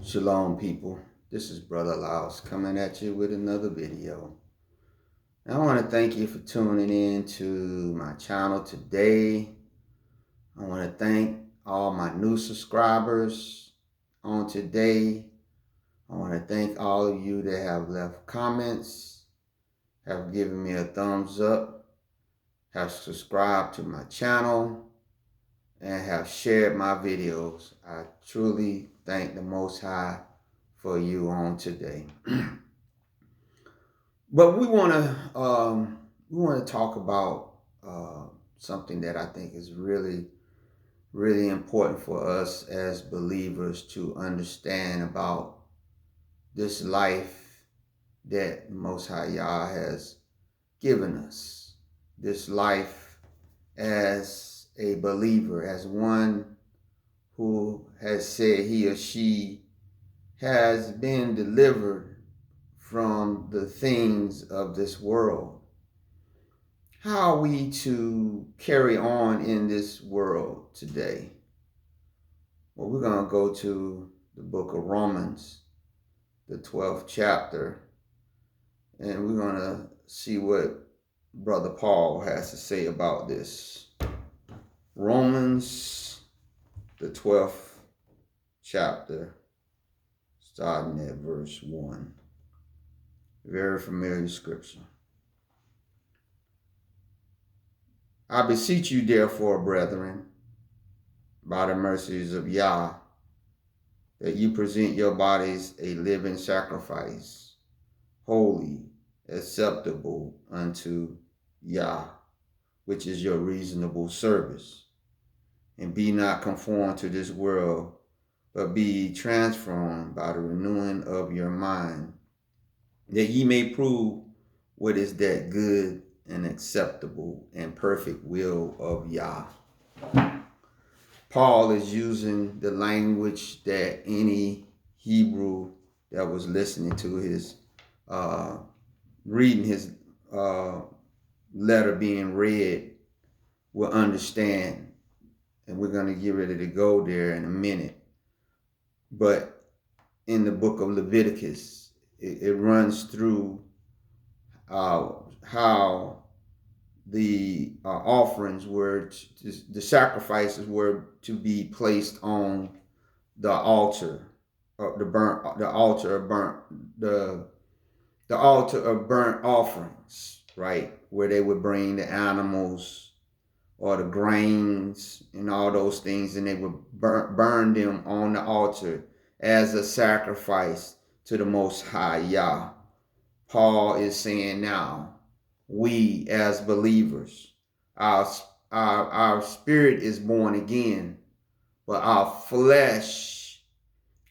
Shalom, people. This is Brother Laos coming at you with another video. And I want to thank you for tuning in to my channel today. I want to thank all my new subscribers on today. I want to thank all of you that have left comments, have given me a thumbs up, have subscribed to my channel, and have shared my videos. I truly thank the Most High for you on today. But we want to talk about something that I think is really important for us as believers to understand about this life that Most High Yah has given us. This life as a believer, as one who has said he or she has been delivered from the things of this world. How are we to carry on in this world today? Well, we're going to go to the book of Romans, the 12th chapter, and we're going to see what Brother Paul has to say about this. Romans, the 12th chapter, starting at verse 1. Very familiar scripture. I beseech you, therefore, brethren, by the mercies of Yah, that you present your bodies a living sacrifice, holy, acceptable unto Yah, which is your reasonable service. And be not conformed to this world, but be transformed by the renewing of your mind, that ye may prove what is that good and acceptable and perfect will of Yah. Paul is using the language that any Hebrew that was listening to his, reading his letter being read will understand. And we're going to get ready to go there in a minute. But in the book of Leviticus, it runs through how the offerings were, the sacrifices were to be placed on the altar, the altar of burnt offerings, right, where they would bring the animals or the grains and all those things, and they would burn them on the altar as a sacrifice to the Most High Yah. Paul is saying now, we as believers, our spirit is born again, but our flesh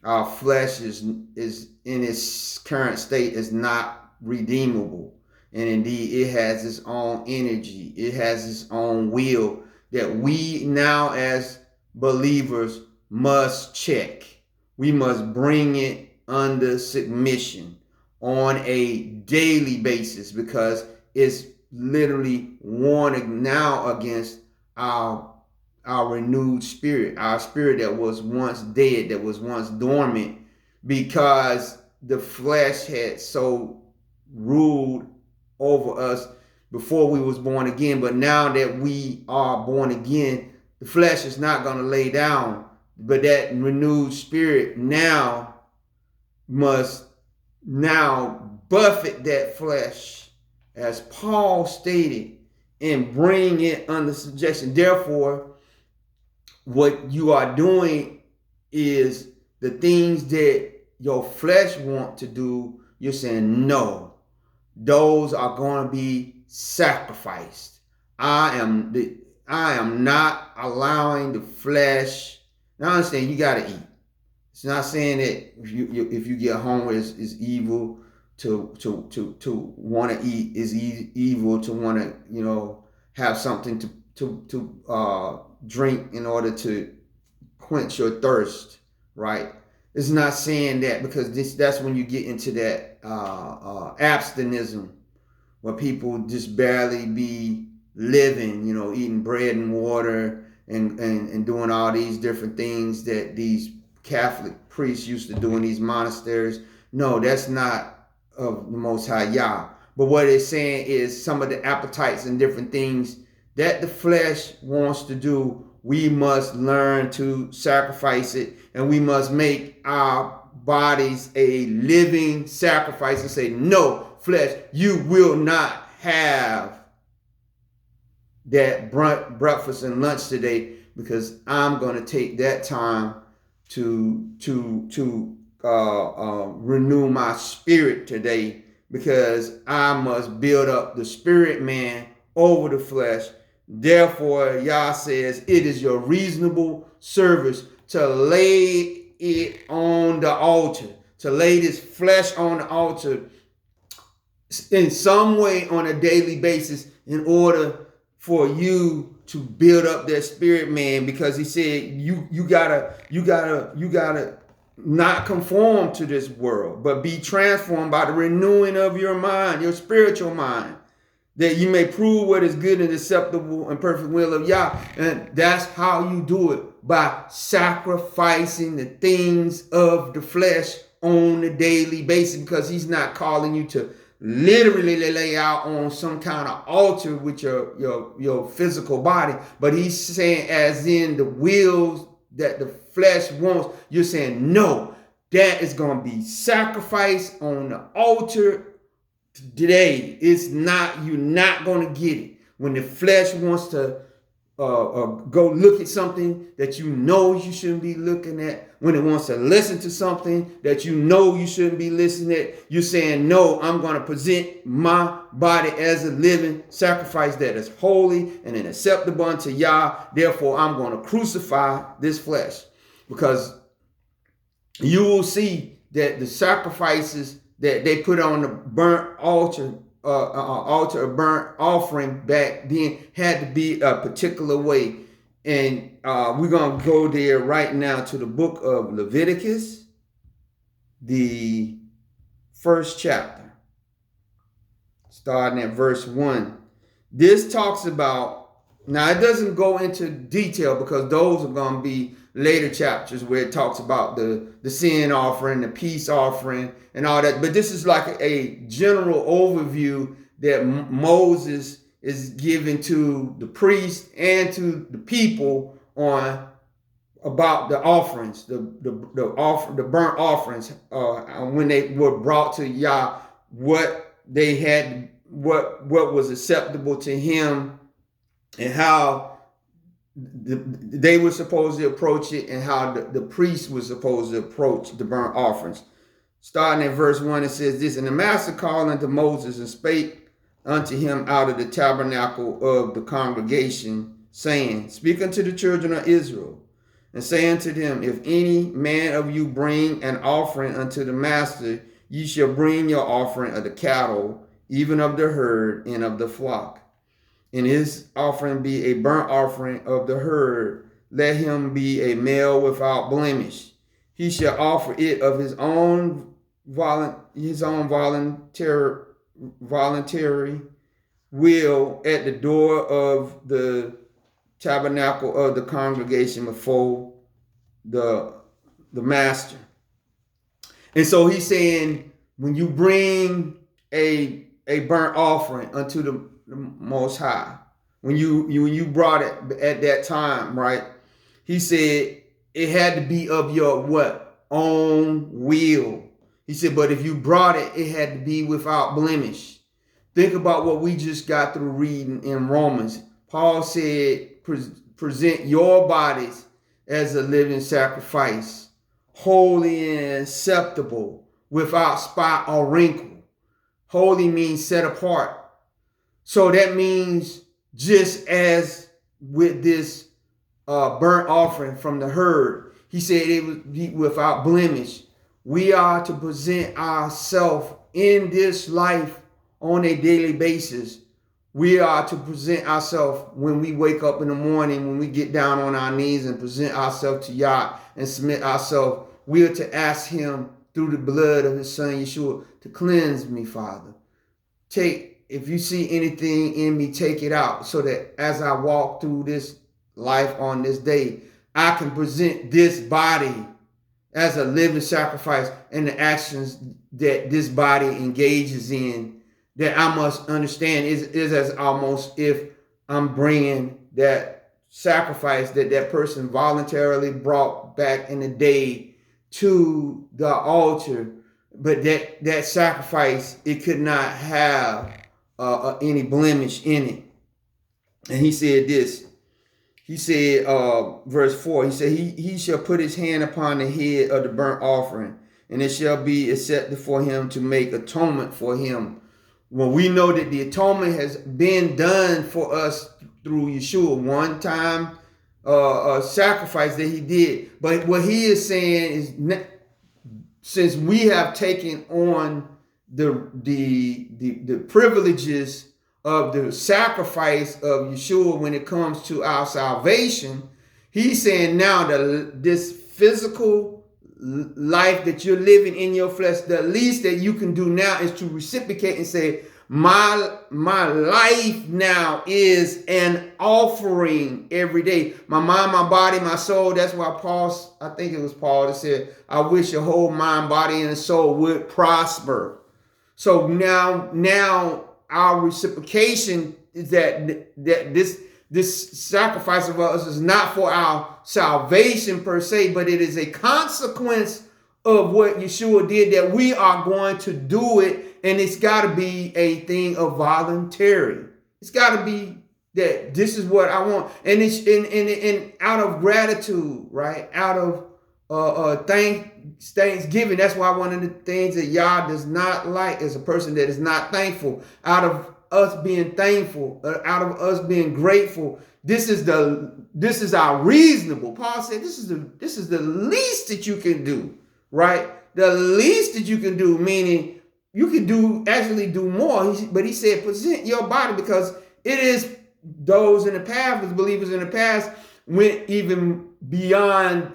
is in its current state is not redeemable. And indeed, it has its own energy. It has its own will that we now as believers must check. We must bring it under submission on a daily basis, because it's literally warning now against our renewed spirit, our spirit that was once dead, that was once dormant, because the flesh had so ruled over us before we was born again. But now that we are born again, the flesh is not going to lay down, but that renewed spirit now must now buffet that flesh, as Paul stated, and bring it under subjection. Therefore, what you are doing is the things that your flesh want to do, you're saying, no, those are going to be sacrificed. I am not allowing the flesh. Now understand, you got to eat. It's not saying that if you get hungry is evil to want to eat, is evil to want to have something to drink in order to quench your thirst, right? It's not saying that, because that's when you get into that abstinism, where people just barely be living, eating bread and water and doing all these different things that these Catholic priests used to do in these monasteries. No, that's not of the Most High Yah. But what it's saying is some of the appetites and different things that the flesh wants to do, we must learn to sacrifice it, and we must make our bodies a living sacrifice and say, no, flesh, you will not have that breakfast and lunch today, because I'm going to take that time to renew my spirit today, because I must build up the spirit man over the flesh. Therefore, Yah says it is your reasonable service to lay it on the altar, to lay this flesh on the altar in some way on a daily basis, in order for you to build up that spirit man, because he said you gotta not conform to this world, but be transformed by the renewing of your mind, your spiritual mind, that you may prove what is good and acceptable and perfect will of Yah. And that's how you do it, by sacrificing the things of the flesh on a daily basis, because he's not calling you to literally lay out on some kind of altar with your physical body, but he's saying as in the wills that the flesh wants, you're saying, no, that is going to be sacrificed on the altar today. It's not, you're not going to get it. When the flesh wants to go look at something that you know you shouldn't be looking at, when it wants to listen to something that you know you shouldn't be listening at, you're saying, no, I'm going to present my body as a living sacrifice that is holy and acceptable unto Yah. Therefore, I'm going to crucify this flesh. Because you will see that the sacrifices that they put on the burnt altar of burnt offering back then had to be a particular way. And we're going to go there right now to the book of Leviticus, the first chapter, starting at verse 1. This talks about, now it doesn't go into detail because those are going to be later chapters where it talks about the sin offering, the peace offering, and all that. But this is like a general overview that Moses is giving to the priest and to the people on about the offerings, the burnt offerings, when they were brought to Yah, what they had, what was acceptable to him, and how they were supposed to approach it, and how the priest was supposed to approach the burnt offerings. Starting at verse 1, it says this: And the master called unto Moses and spake unto him out of the tabernacle of the congregation, saying, Speak unto the children of Israel, and say unto them, If any man of you bring an offering unto the master, ye shall bring your offering of the cattle, even of the herd and of the flock. And his offering be a burnt offering of the herd, let him be a male without blemish. He shall offer it of his own voluntary will at the door of the tabernacle of the congregation before the master. And so he's saying, when you bring a burnt offering unto the Most High, when you brought it at that time, right? He said it had to be of your what? Own will. He said, but if you brought it, it had to be without blemish. Think about what we just got through reading in Romans. Paul said, present your bodies as a living sacrifice, holy and acceptable, without spot or wrinkle. Holy means set apart. So that means, just as with this burnt offering from the herd, he said it would be without blemish. We are to present ourselves in this life on a daily basis. We are to present ourselves when we wake up in the morning, when we get down on our knees and present ourselves to Yah and submit ourselves. We are to ask him through the blood of his son Yeshua to cleanse me, Father. If you see anything in me, take it out, so that as I walk through this life on this day, I can present this body as a living sacrifice, and the actions that this body engages in, that I must understand is as almost if I'm bringing that sacrifice that that person voluntarily brought back in the day to the altar, but that sacrifice, it could not have any blemish in it. And he said this. He said, verse 4, he said, he shall put his hand upon the head of the burnt offering, and it shall be accepted for him to make atonement for him. Well, we know that the atonement has been done for us through Yeshua, one time sacrifice that he did. But what he is saying is, since we have taken on the privileges of the sacrifice of Yeshua when it comes to our salvation, he's saying now that this physical life that you're living in your flesh, the least that you can do now is to reciprocate and say, my life now is an offering every day. My mind, my body, my soul. That's why Paul, I think it was Paul that said, I wish your whole mind, body, and soul would prosper. So now our reciprocation is that this sacrifice of us is not for our salvation per se, but it is a consequence of what Yeshua did, that we are going to do it, and it's got to be a thing of voluntary. It's got to be that this is what I want, and it's in out of gratitude, right? Out of thanksgiving. That's why one of the things that Yah does not like is a person that is not thankful. Out of us being thankful, out of us being grateful, this is our reasonable. Paul said this is the least that you can do, right? The least that you can do, meaning you can actually do more. But he said present your body, because it is those in the past, as believers in the past, went even beyond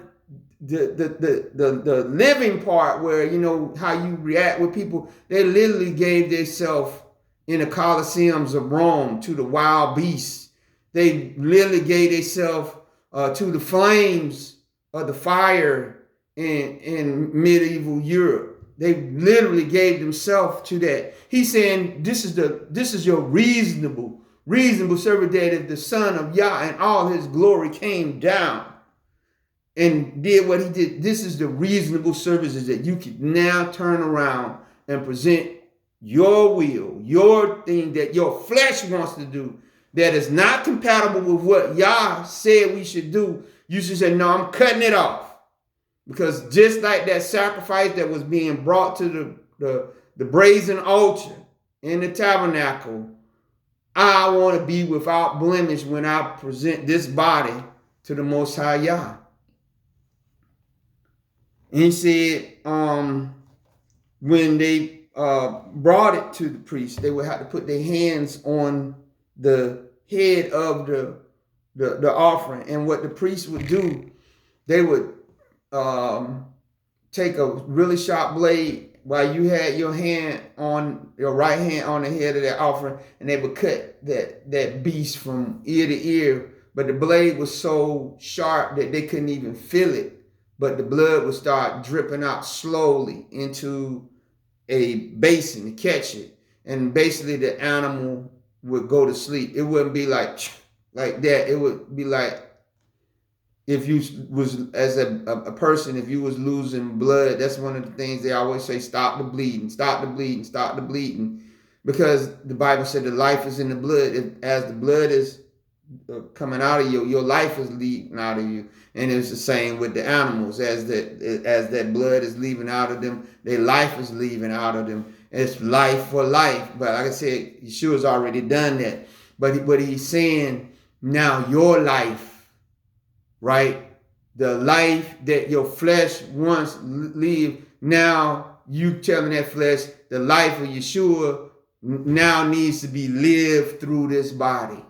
the living part, where you know how you react with people. They literally gave themselves in the Colosseums of Rome to the wild beasts. They literally gave themselves to the flames of the fire in medieval Europe. They literally gave themselves to that. He's saying this is your reasonable service, that if the Son of Yah and all his glory came down and did what he did, this is the reasonable services that you can now turn around and present your will, your thing that your flesh wants to do, that is not compatible with what Yah said we should do. You should say, no, I'm cutting it off. Because just like that sacrifice that was being brought to the brazen altar in the tabernacle, I want to be without blemish when I present this body to the Most High Yah. And he said, when they brought it to the priest, they would have to put their hands on the head of the offering. And what the priest would do, they would take a really sharp blade while you had your right hand on the head of that offering, and they would cut that beast from ear to ear. But the blade was so sharp that they couldn't even feel it. But the blood would start dripping out slowly into a basin to catch it. And basically the animal would go to sleep. It wouldn't be like that. It would be like if you was, as a person, if you was losing blood. That's one of the things they always say, stop the bleeding, stop the bleeding, stop the bleeding. Because the Bible said the life is in the blood. As the blood is coming out of you, your life is leaving out of you. And it's the same with the animals. As that blood is leaving out of them, their life is leaving out of them. It's life for life. But like I said, Yeshua's already done that. But he's saying now your life, right? The life that your flesh once lived, now you telling that flesh, the life of Yeshua now needs to be lived through this body.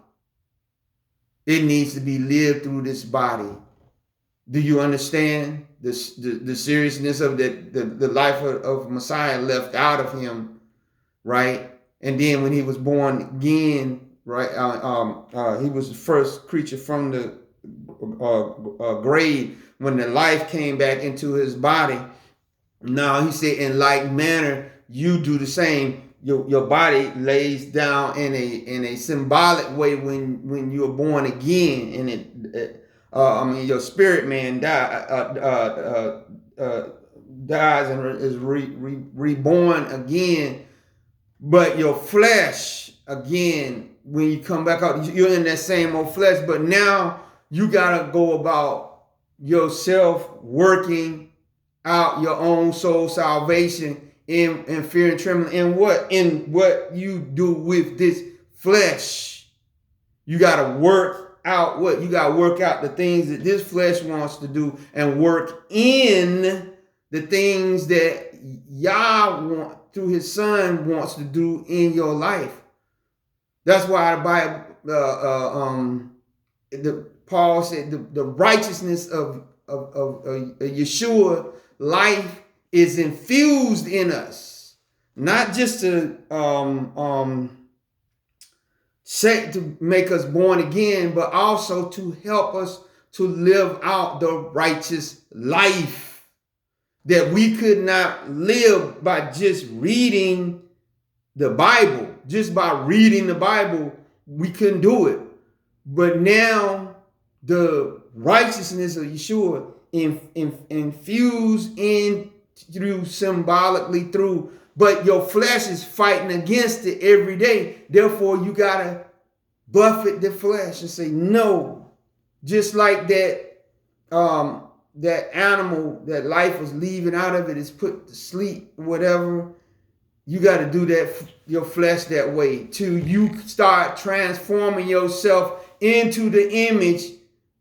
It needs to be lived through this body. Do you understand the seriousness of the life of Messiah left out of him, right? And then when he was born again, right? He was the first creature from the grave. when the life came back into his body. Now he said, in like manner, you do the same. Your body lays down in a symbolic way when you are born again, and your spirit man dies and is reborn again, but your flesh again, when you come back out, you're in that same old flesh, but now you gotta go about yourself working out your own soul salvation in fear and trembling. In what you do with this flesh. You gotta work out what? You gotta work out the things that this flesh wants to do and work in the things that Yah through his son wants to do in your life. That's why the Bible, Paul said the righteousness of Yeshua life is infused in us, not just to make us born again, but also to help us to live out the righteous life that we could not live by just reading the Bible. Just by reading the Bible, we couldn't do it. But now the righteousness of Yeshua infused in through symbolically through, but your flesh is fighting against it every day. Therefore, you gotta buffet the flesh and say no. Just like that animal that life was leaving out of it is put to sleep, whatever. You got to do that, your flesh that way, till you start transforming yourself into the image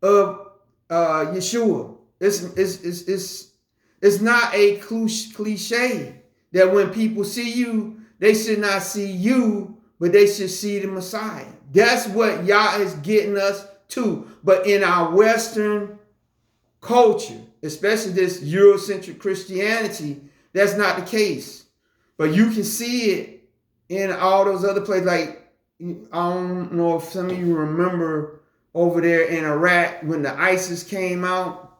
of Yeshua. It's not a cliche that when people see you, they should not see you, but they should see the Messiah. That's what Yah is getting us to. But in our Western culture, especially this Eurocentric Christianity, that's not the case. But you can see it in all those other places. Like, I don't know if some of you remember over there in Iraq when the ISIS came out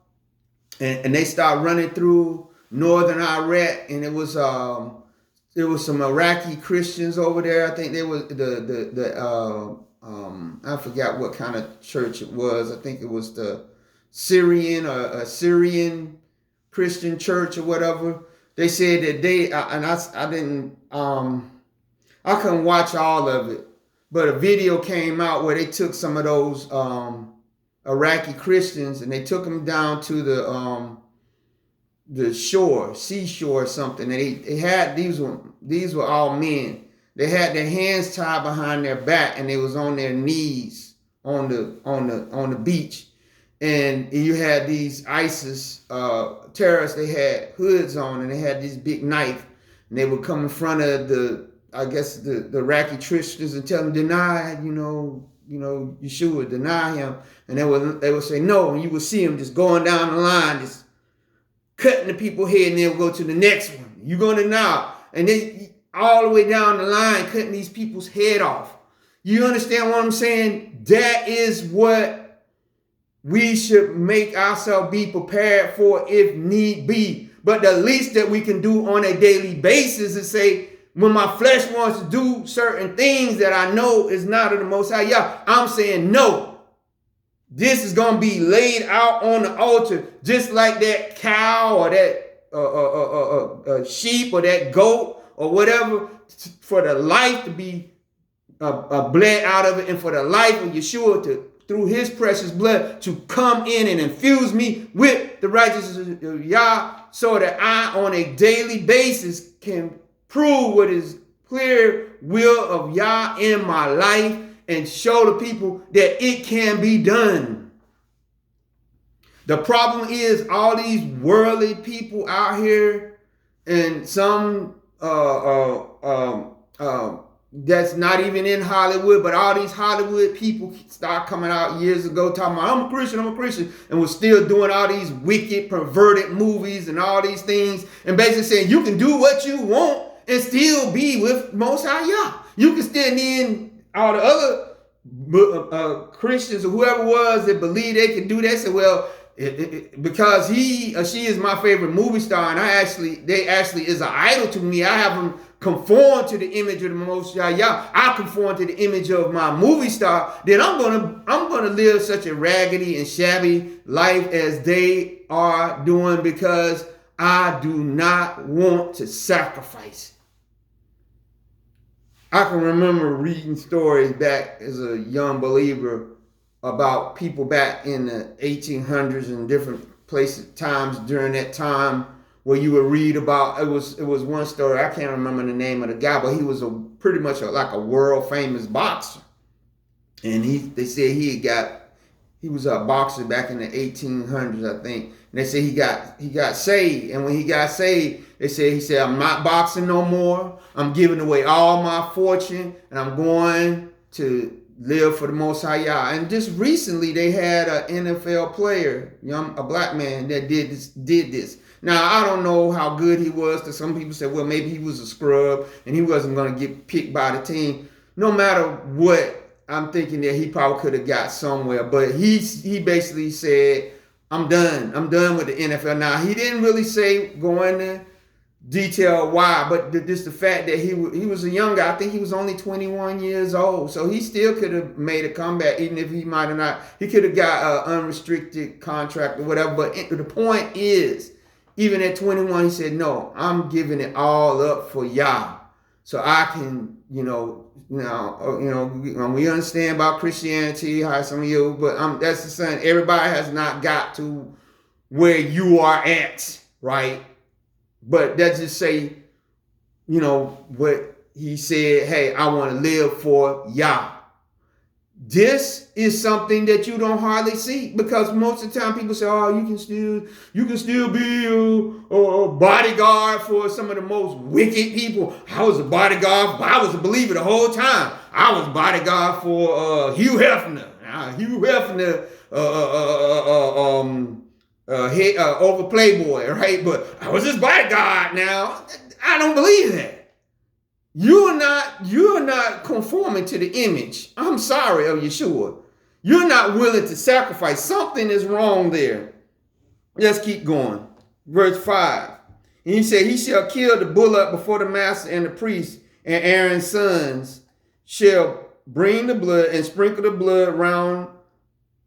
and they started running through northern Iraq, and it was some Iraqi Christians over there. I think they was I forgot what kind of church it was. I think it was the Syrian Christian church or whatever. They said that I couldn't watch all of it, but a video came out where they took some of those Iraqi Christians and they took them down to the shore, seashore or something. And they had these were all men. They had their hands tied behind their back and they was on their knees on the beach. And you had these ISIS terrorists, they had hoods on and they had this big knife, and they would come in front of the Iraqi Christians and tell them, deny, Yeshua, deny him. And they would say no, and you would see them just going down the line, just cutting the people's head, and they'll go to the next one. You're going to now. And then all the way down the line, cutting these people's head off. You understand what I'm saying? That is what we should make ourselves be prepared for if need be. But the least that we can do on a daily basis is say, when my flesh wants to do certain things that I know is not of the Most High Yah, I'm saying no. This is going to be laid out on the altar, just like that cow or that sheep or that goat or whatever, for the life to be bled out of it, and for the life of Yeshua through his precious blood to come in and infuse me with the righteousness of Yah, so that I on a daily basis can prove what is clear will of Yah in my life and show the people that it can be done. The problem is all these worldly people out here, and some that's not even in Hollywood, but all these Hollywood people start coming out years ago talking about, I'm a Christian, and was still doing all these wicked, perverted movies and all these things, and basically saying you can do what you want and still be with Most High Yah. You can still need all the other Christians or whoever it was that believe they can do that. Say, well, because he or she is my favorite movie star, and they actually is an idol to me. I have them conform to the image of the Most High Yah. I conform to the image of my movie star. Then I'm gonna live such a raggedy and shabby life as they are doing, because I do not want to sacrifice. I can remember reading stories back as a young believer about people back in the 1800s and different places, times during that time, where you would read about, it was one story, I can't remember the name of the guy, but he was pretty much like a world famous boxer. And they said he was a boxer back in the 1800s, I think. And they said he got saved. And when he got saved, he said, I'm not boxing no more. I'm giving away all my fortune, and I'm going to live for the Most High Yah. And just recently, they had an NFL player, a black man, that did this. Now, I don't know how good he was. To some people said, well, maybe he was a scrub and he wasn't going to get picked by the team. No matter what, I'm thinking that he probably could have got somewhere. But he basically said, I'm done. I'm done with the NFL. Now, he didn't really say, go into detail why, but just the fact that he was a young guy. I think he was only 21 years old. So he still could have made a comeback, even if he might have not. He could have got an unrestricted contract or whatever. But the point is, even at 21, he said, no, I'm giving it all up for Yah. So I can, we understand about Christianity, how some of you, but that's the son. Everybody has not got to where you are at, right? But that just say, what he said, hey, I want to live for Yah. This is something that you don't hardly see, because most of the time people say, oh, you can still be a bodyguard for some of the most wicked people. I was a bodyguard. I was a believer the whole time. I was bodyguard for Hugh Hefner. Hugh Hefner over Playboy, right? But I was his bodyguard. Now I don't believe that. You're not conforming to the image, I'm sorry, of Yeshua. You're not willing to sacrifice. Something is wrong there. Let's keep going. Verse 5. And he said, he shall kill the bullock before the master and the priest, and Aaron's sons shall bring the blood and sprinkle the blood round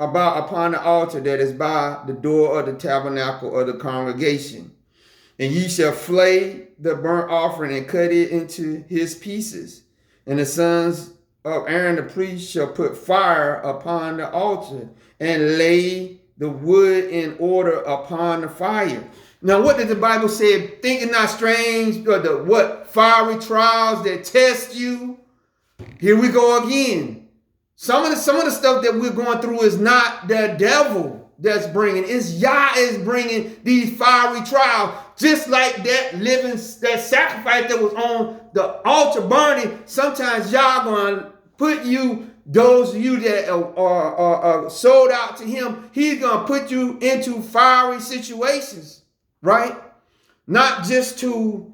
about upon the altar that is by the door of the tabernacle of the congregation. And ye shall flay the burnt offering and cut it into his pieces. And the sons of Aaron the priest shall put fire upon the altar and lay the wood in order upon the fire. Now, what did the Bible say? Think it not strange, what fiery trials that test you. Here we go again. Some of the stuff that we're going through is not the devil that's bringing. It's Yah is bringing these fiery trials. Just like that sacrifice that was on the altar burning, sometimes Yah gonna put you, those of you that are sold out to him, he's gonna put you into fiery situations, right? Not just to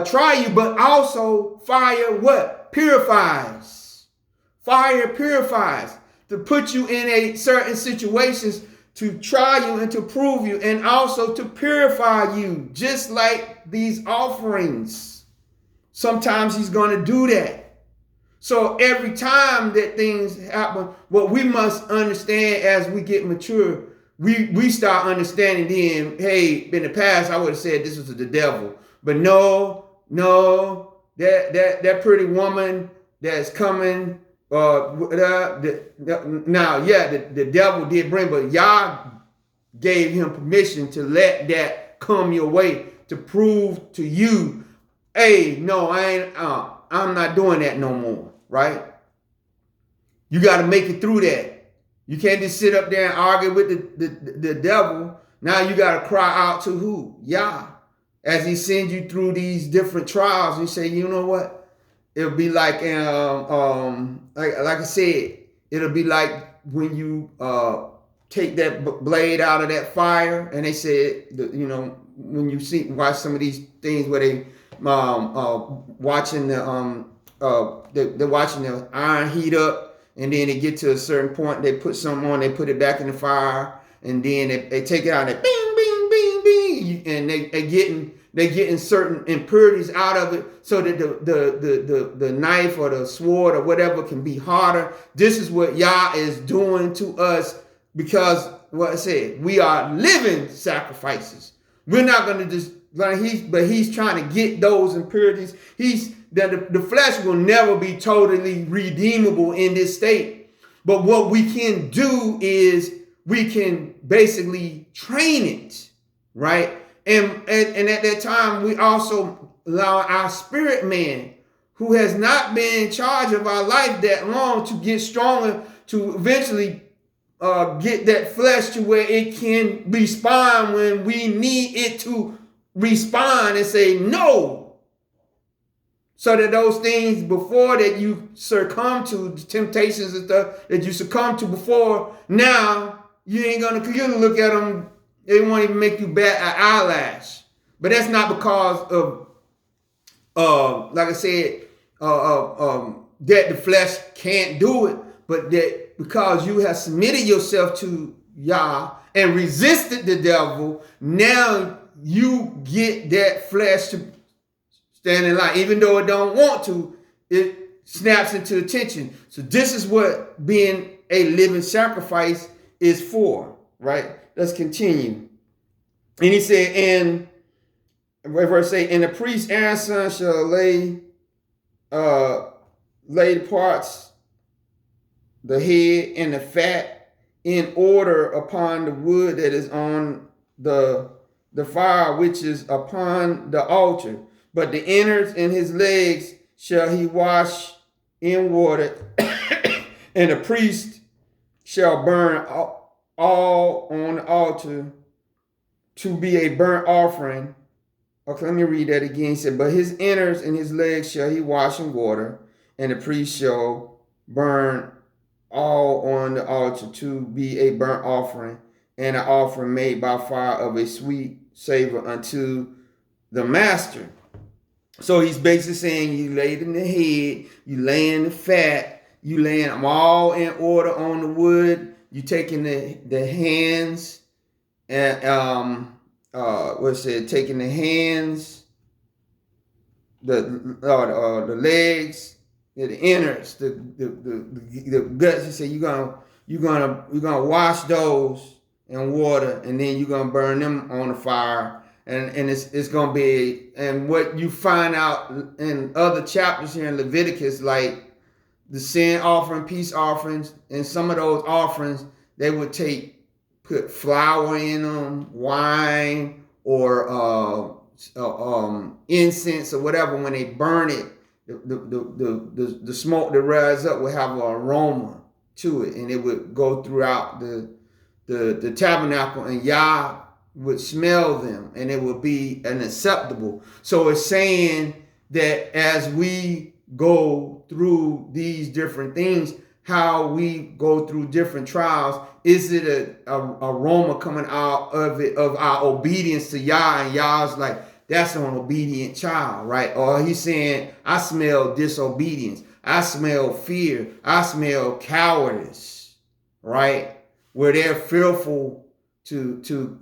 try you, but also fire what? Purifies. Fire purifies. To put you in certain situations, to try you and to prove you, and also to purify you, just like these offerings. Sometimes he's going to do that. So every time that things happen, what we must understand as we get mature, we start understanding then, hey, in the past I would have said this was the devil. But no, that pretty woman that's coming, the devil did bring, but Yah gave him permission to let that come your way to prove to you, hey, no, I'm not doing that no more, right? You got to make it through that. You can't just sit up there and argue with the devil. Now you got to cry out to who? Yah. As he sends you through these different trials, you say, you know what? It'll be like, like I said, it'll be like when you take that blade out of that fire, and they said, when you watch some of these things where they watching they're watching the iron heat up, and then they get to a certain point, they put something on, they put it back in the fire, and then they take it out and they bing, bing, bing, bing, and they getting certain impurities out of it so that the knife or the sword or whatever can be harder. This is what Yah is doing to us, because what I said, we are living sacrifices. We're not going to just, but he's trying to get those impurities. The flesh will never be totally redeemable in this state. But what we can do is we can basically train it, right? And at that time, we also allow our spirit man, who has not been in charge of our life that long, to get stronger, to eventually get that flesh to where it can respond when we need it to respond and say no. So that those things before that you succumb to, the temptations and stuff that you succumb to before, now you ain't gonna look at them. They won't even make you bat an eyelash. But that's not because of, like I said, that the flesh can't do it, but that because you have submitted yourself to Yah and resisted the devil, now you get that flesh to stand in line. Even though it don't want to, it snaps into attention. So this is what being a living sacrifice is for, right? Let's continue. And he said, and verse 8, and the priest Aaron's son shall lay the parts, the head and the fat, in order upon the wood that is on the fire which is upon the altar. But the innards and his legs shall he wash in water, and the priest shall burn all on the altar to be a burnt offering. Okay, let me read that again. He said, but his innards and his legs shall he wash in water, and the priest shall burn all on the altar to be a burnt offering, and an offering made by fire of a sweet savor unto the master. So he's basically saying you laid in the head, you lay in the fat, you laying them all in order on the wood. You taking the hands and taking the hands, the legs, the innards, the guts. He said you're gonna wash those in water, and then you're gonna burn them on the fire. And it's going to be, and what you find out in other chapters here in Leviticus, like the sin offering, peace offerings, and some of those offerings, they would put flour in them, wine, or incense or whatever. When they burn it, the smoke that rises up would have an aroma to it, and it would go throughout the tabernacle, and Yah would smell them, and it would be unacceptable. So it's saying that as we go through these different things, how we go through different trials, is it a aroma coming out of it, of our obedience to Yah? And Yah's like, that's an obedient child, right? Or he's saying, I smell disobedience, I smell fear, I smell cowardice, right? Where they're fearful to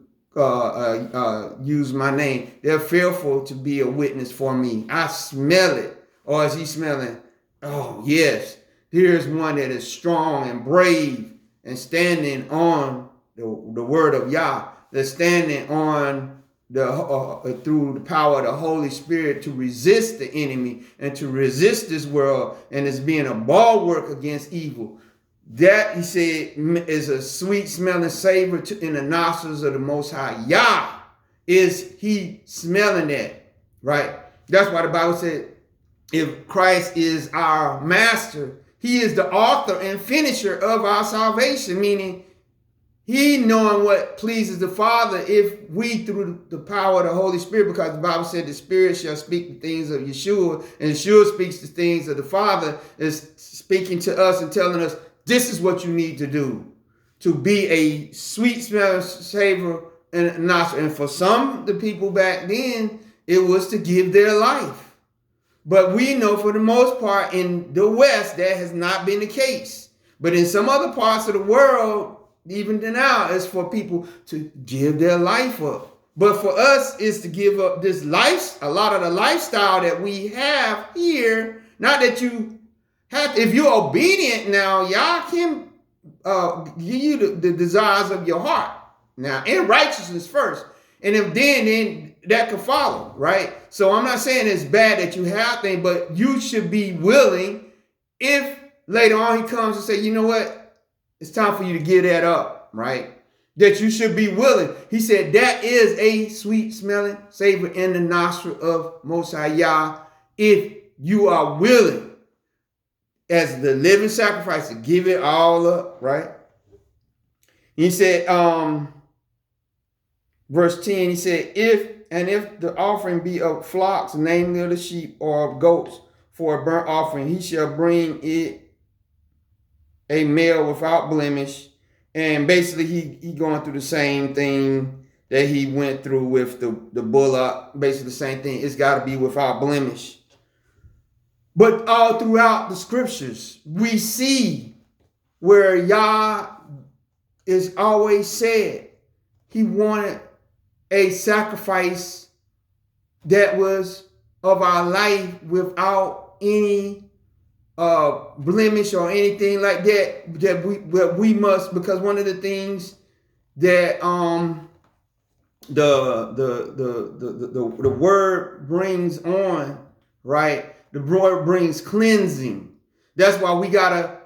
use my name. They're fearful to be a witness for me. I smell it. Or is he smelling? Oh, yes. Here's one that is strong and brave and standing on the word of Yah. They're standing on through the power of the Holy Spirit to resist the enemy and to resist this world, and it's being a bulwark against evil. That, he said, is a sweet smelling savor in the nostrils of the Most High. Yah is he smelling that, right? That's why the Bible said, if Christ is our master, he is the author and finisher of our salvation, meaning he knowing what pleases the Father if we, through the power of the Holy Spirit, because the Bible said the Spirit shall speak the things of Yeshua, and Yeshua speaks the things of the Father, is speaking to us and telling us, this is what you need to do to be a sweet smelling savor and nostril. And for some the people back then, it was to give their life. But we know for the most part in the West, that has not been the case. But in some other parts of the world, even now, is for people to give their life up. But for us, is to give up this life, a lot of the lifestyle that we have here. Not that you have, if you're obedient now, y'all can give you the desires of your heart. Now, in righteousness first. And if then that could follow, right? So I'm not saying it's bad that you have things, but you should be willing if later on he comes and say, you know what? It's time for you to give that up, right? That you should be willing. He said that is a sweet smelling savor in the nostril of Most High Yah. If you are willing as the living sacrifice to give it all up, right? He said, verse 10, he said, if the offering be of flocks, namely of the sheep, or of goats for a burnt offering, he shall bring it a male without blemish. And basically he going through the same thing that he went through with the bullock. Basically the same thing. It's got to be without blemish. But all throughout the scriptures, we see where Yah is always said he wanted a sacrifice that was of our life without any blemish or anything like that we must, because one of the things that the word brings on, right? The word brings cleansing. That's why we gotta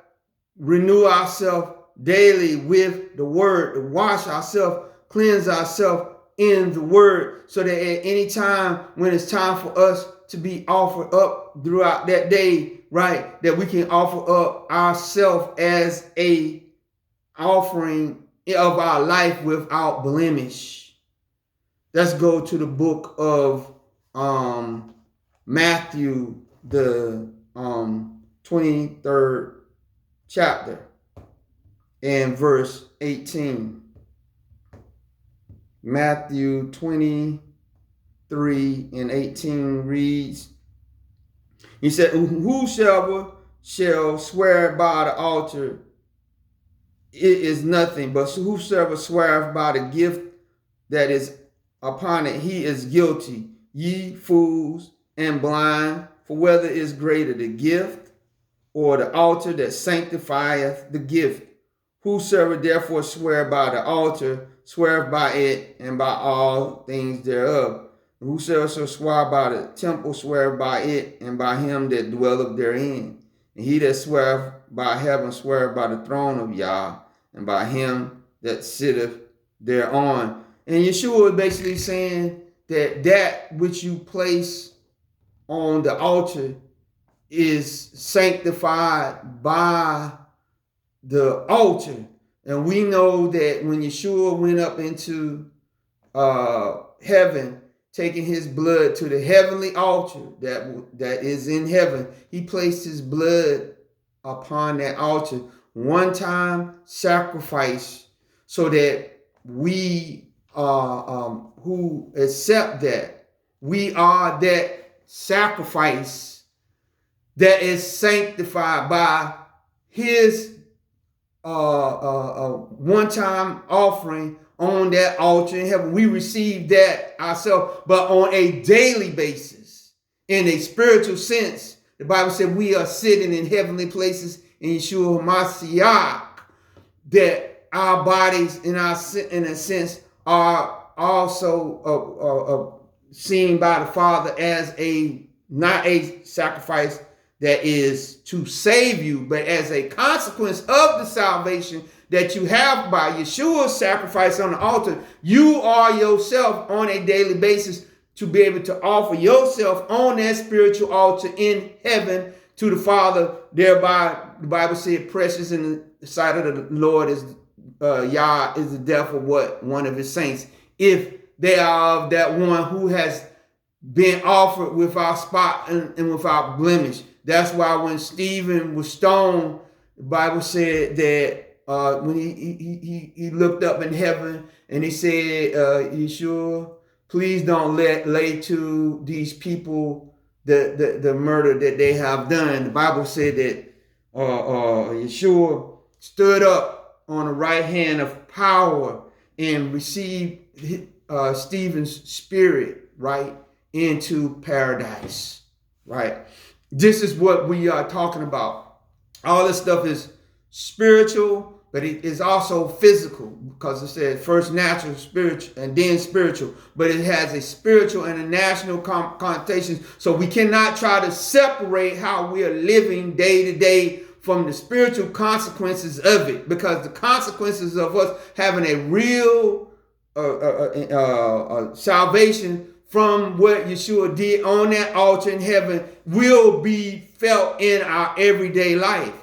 renew ourselves daily with the word, to wash ourselves, cleanse ourselves in the word, so that at any time when it's time for us to be offered up throughout that day, right, that we can offer up ourselves as a offering of our life without blemish. Let's go to the book of Matthew, the 23rd chapter, and verse 18. Matthew 23 and 18 reads, he said, whosoever shall swear by the altar, it is nothing, but whosoever sweareth by the gift that is upon it, he is guilty. Ye fools and blind, for whether is greater, the gift or the altar that sanctifieth the gift? Whosoever therefore swear by the altar, sweareth by it and by all things thereof. Whosoever shall swear by the temple, sweareth by it and by him that dwelleth therein. And he that sweareth by heaven, sweareth by the throne of Yah and by him that sitteth thereon. And Yeshua is basically saying that which you place on the altar is sanctified by the altar. And we know that when Yeshua went up into heaven, taking his blood to the heavenly altar that is in heaven, he placed his blood upon that altar. One time sacrifice, so that we who accept that, we are that sacrifice that is sanctified by his one-time offering on that altar in heaven. We receive that ourselves, but on a daily basis, in a spiritual sense. The Bible said we are sitting in heavenly places in Yeshua HaMashiach, that our bodies, in a sense, are also seen by the Father as not a sacrifice that is to save you, but as a consequence of the salvation that you have by Yeshua's sacrifice on the altar. You are yourself on a daily basis to be able to offer yourself on that spiritual altar in heaven to the Father. Thereby, the Bible said, precious in the sight of the Lord is Yah is the death of what? One of his saints. If they are of that one who has been offered without spot and without blemish. That's why when Stephen was stoned, the Bible said that when he looked up in heaven and he said, Yeshua, please don't lay to these people the murder that they have done. The Bible said that Yeshua stood up on the right hand of power and receive Stephen's spirit, right, into paradise, right? This is what we are talking about. All this stuff is spiritual, but it is also physical, because it said first natural, spiritual, and then spiritual. But it has a spiritual and a national connotation. So we cannot try to separate how we are living day to day from the spiritual consequences of it, because the consequences of us having a real salvation from what Yeshua did on that altar in heaven will be felt in our everyday life.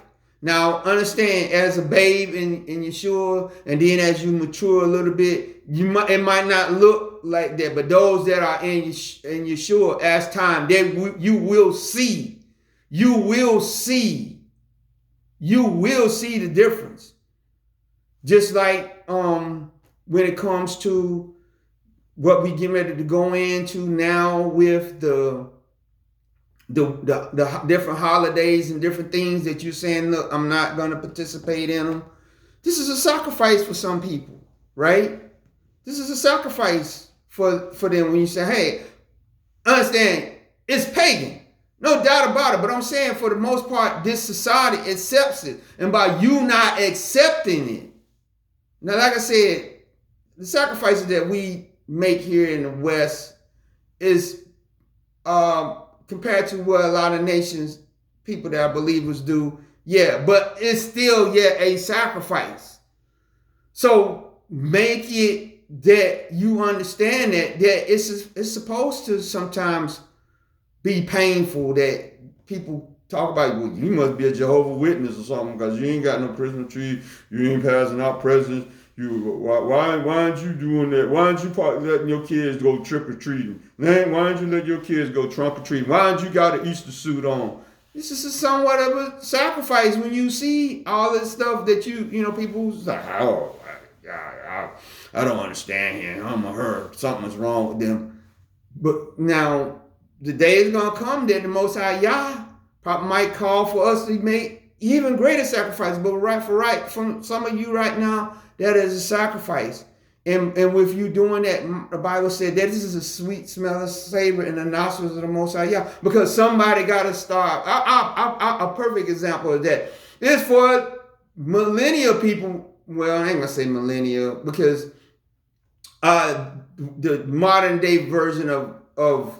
Now, understand, as a babe in Yeshua, and then as you mature a little bit, it might not look like that, but those that are in Yeshua, as time, you will see the difference. Just like when it comes to what we get ready to go into now with the different holidays and different things that you're saying, look, I'm not going to participate in them. This is a sacrifice for some people, right? This is a sacrifice for them. When you say, hey, understand, it's pagan. No doubt about it. But I'm saying, for the most part, this society accepts it. And by you not accepting it, now, like I said, the sacrifices that we make here in the West is compared to what a lot of nations, people that are believers do, yeah, but it's still yet a sacrifice. So make it that you understand that it's supposed to sometimes be painful, that people talk about, well, you must be a Jehovah's Witness or something because you ain't got no Christmas tree, you ain't passing out presents. Why aren't you doing that? Why aren't you letting your kids go trick or treating? Man, why aren't you let your kids go trunk or treating? Why aren't you got an Easter suit on? This is somewhat of a sacrifice when you see all this stuff that people like, oh, I don't understand him. I'm a her. Something's wrong with them. But now the day is gonna come that the Most High Yah probably might call for us to make even greater sacrifices. But right from some of you right now, that is a sacrifice. And with you doing that, the Bible said that this is a sweet smell of savor in the nostrils of the Most High Yah. Because somebody got to start. A perfect example of that is for millennial people. Well, I ain't going to say millennial, because the modern day version of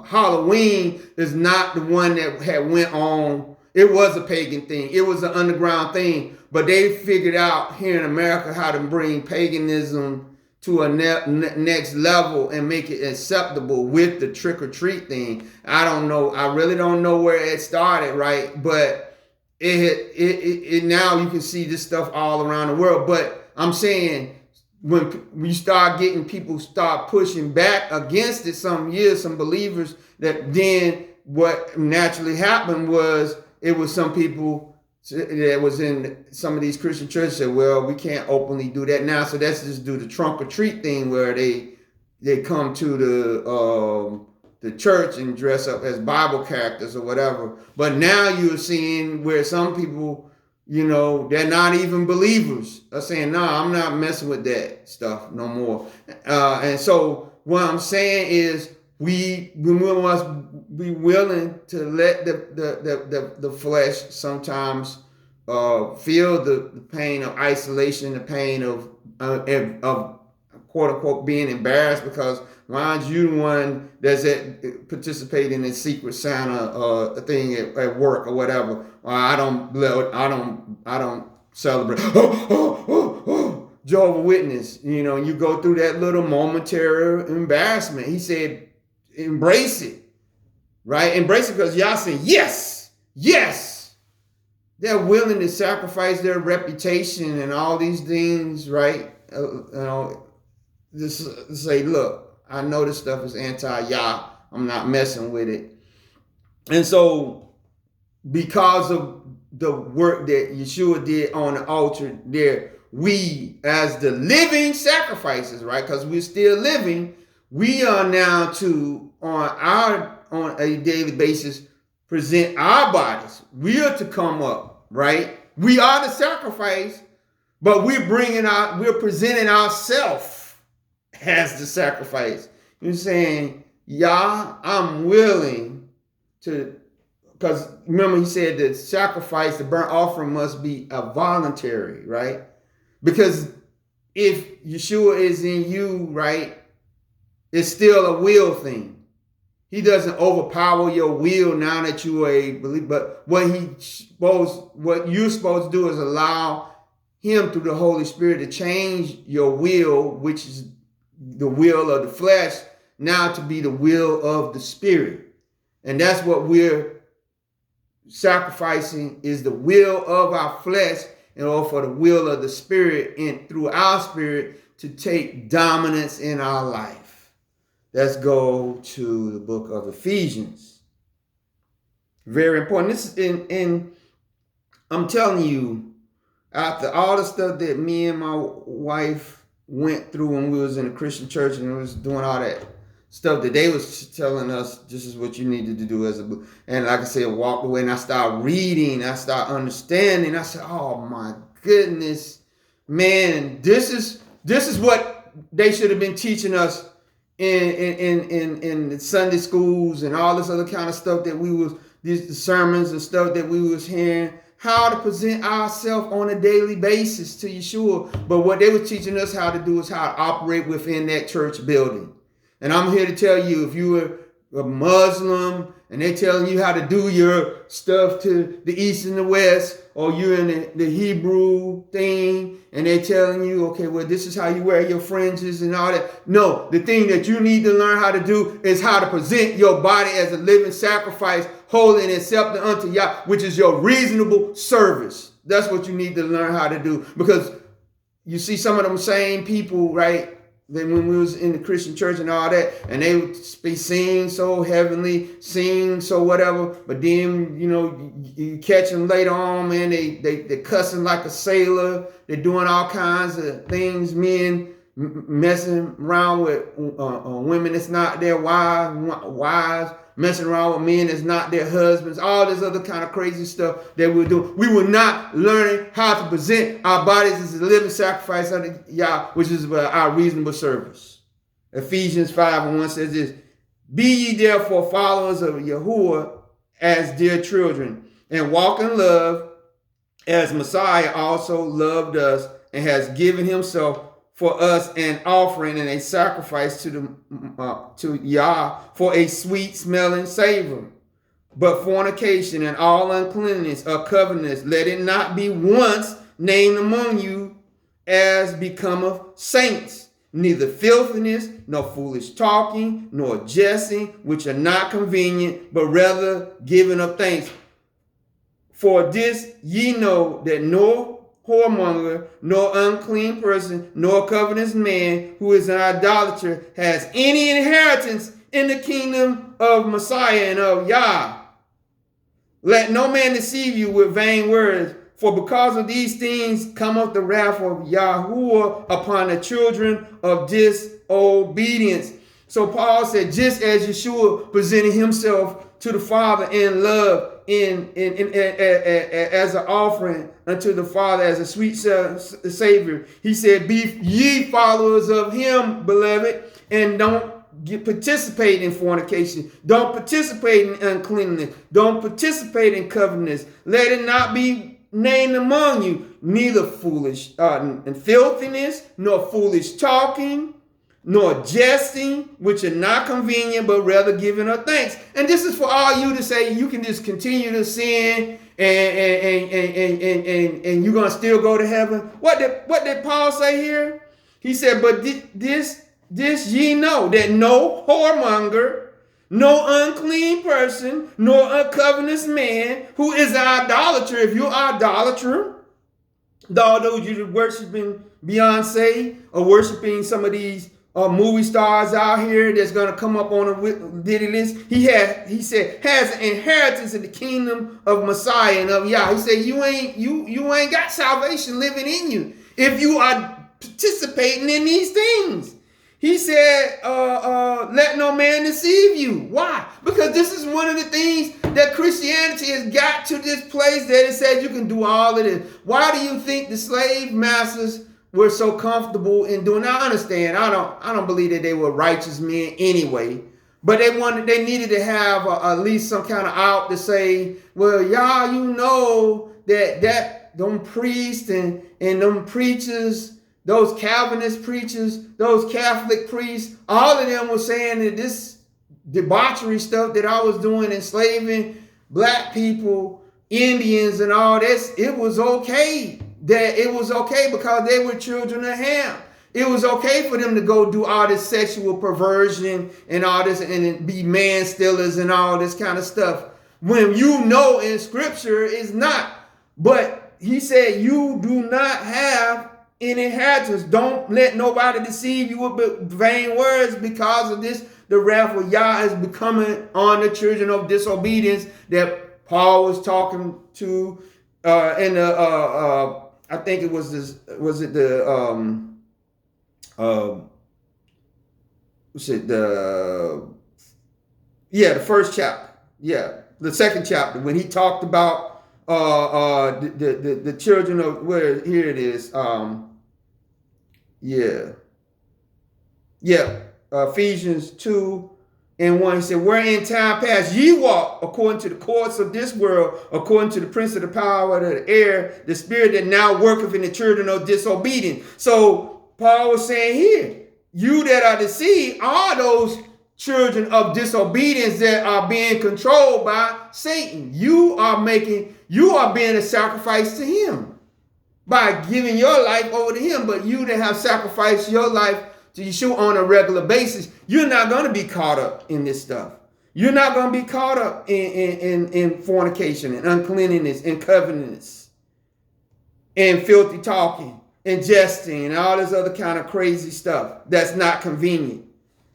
Halloween is not the one that had went on. It was a pagan thing. It was an underground thing. But they figured out here in America how to bring paganism to a next level and make it acceptable with the trick-or-treat thing. I don't know. I really don't know where it started, right? But it now you can see this stuff all around the world. But I'm saying, when you start getting people start pushing back against it, some believers, that then what naturally happened was it was some people that was in some of these Christian churches said, well, we can't openly do that now, so let's just do the trunk or treat thing where they come to the church and dress up as Bible characters or whatever. But now you're seeing where some people, they're not even believers, are saying, no, I'm not messing with that stuff no more. And so what I'm saying is, we must be willing to let the flesh sometimes feel the pain of isolation, the pain of quote unquote being embarrassed, because why aren't you the one that's participating in Secret Santa thing at work or whatever? Or I don't celebrate. Jehovah's Witness. You go through that little momentary embarrassment. He said, embrace it, right? Embrace it, because y'all say yes. They're willing to sacrifice their reputation and all these things, right? Just say, look, I know this stuff is anti-Yah. I'm not messing with it. And so, because of the work that Yeshua did on the altar there, we, as the living sacrifices, right? Because we're still living, we are now to, on a daily basis, present our bodies. We are to come up, right? We are the sacrifice, But we're presenting ourselves as the sacrifice. You're saying, yeah, I'm willing to, because remember he said the sacrifice, the burnt offering must be a voluntary, right? Because if Yeshua is in you, right, it's still a will thing. He doesn't overpower your will now that you are a believer. But what you're supposed to do is allow him through the Holy Spirit to change your will, which is the will of the flesh, now to be the will of the Spirit. And that's what we're sacrificing, is the will of our flesh in order for the will of the Spirit and through our spirit to take dominance in our life. Let's go to the book of Ephesians. Very important. This is in I'm telling you, after all the stuff that me and my wife went through when we was in a Christian church and we was doing all that stuff that they was telling us, this is what you needed to do as a, and like I said, walked away, and I started reading, I started understanding. I said, oh my goodness, man, this is what they should have been teaching us in the Sunday schools and all this other kind of stuff that we was, these sermons and stuff that we was hearing, how to present ourselves on a daily basis to Yeshua. But what they were teaching us how to do is how to operate within that church building. And I'm here to tell you, if you were a Muslim and they're telling you how to do your stuff to the east and the west, or you're in the Hebrew thing and they're telling you, okay, well, this is how you wear your fringes and all that. No, the thing that you need to learn how to do is how to present your body as a living sacrifice, holy and acceptable unto Yah, which is your reasonable service. That's what you need to learn how to do. Because you see some of them same people, right? Then when we was in the Christian church and all that, and they would be singing so heavenly, sing so whatever, but then, you know, you catch them later on, man, they cussing like a sailor, they're doing all kinds of things, men messing around with women that's not their wives, messing around with men that's not their husbands, all this other kind of crazy stuff that we're doing. We were not learning how to present our bodies as a living sacrifice unto Yah, which is our reasonable service. Ephesians 5:1 says this, be ye therefore followers of Yahuwah as dear children, and walk in love as Messiah also loved us and has given himself for us an offering and a sacrifice to Yah for a sweet smelling savor. But fornication and all uncleanness or covetousness, let it not be once named among you as becometh saints, neither filthiness, nor foolish talking, nor jesting, which are not convenient, but rather giving of thanks. For this ye know that no whoremonger, nor unclean person, nor covetous man who is an idolater has any inheritance in the kingdom of Messiah and of Yah. Let no man deceive you with vain words, for because of these things cometh the wrath of Yahuwah upon the children of disobedience. So Paul said, just as Yeshua presented himself to the Father in love, as an offering unto the Father, as a sweet Savior, he said, be ye followers of him, beloved, and don't participate in fornication. Don't participate in uncleanness. Don't participate in covetousness. Let it not be named among you, neither foolish and filthiness, nor foolish talking, nor jesting, which are not convenient, but rather giving of thanks. And this is for all you to say, you can just continue to sin and you're gonna still go to heaven. What did Paul say here? He said, but this ye know, that no whoremonger, no unclean person, nor uncovetous man who is an idolater. If you're an idolater, all those you worshiping Beyonce or worshiping some of these movie stars out here that's gonna come up on a Diddy list. He said has an inheritance in the kingdom of Messiah and of Yah. He said you ain't got salvation living in you if you are participating in these things. He said, let no man deceive you. Why? Because this is one of the things that Christianity has got to this place that it says you can do all of this? Why do you think the slave masters were so comfortable in doing? Now, I understand. I don't believe that they were righteous men anyway. But they needed to have at least some kind of out to say, well, y'all, you know that them priests and them preachers, those Calvinist preachers, those Catholic priests, all of them were saying that this debauchery stuff that I was doing, enslaving black people, Indians and all this, it was okay. That it was okay because they were children of Ham. It was okay for them to go do all this sexual perversion and all this and be man stealers and all this kind of stuff. When you know in scripture it's not. But he said you do not have an inheritance. Don't let nobody deceive you with vain words, because of this. The wrath of Yah is becoming on the children of disobedience that Paul was talking to in the I think it was this, was it the the first chapter, the second chapter, when he talked about the children of, where, here it is, Ephesians 2:1, he said, where in time past ye walk according to the course of this world, according to the prince of the power of the air, the spirit that now worketh in the children of disobedience. So Paul was saying here, you that are deceived are those children of disobedience that are being controlled by Satan. You are being a sacrifice to him by giving your life over to him. But you that have sacrificed your life to Yeshua on a regular basis, you're not going to be caught up in this stuff. You're not going to be caught up in fornication and uncleanness and covetousness and filthy talking and jesting and all this other kind of crazy stuff that's not convenient.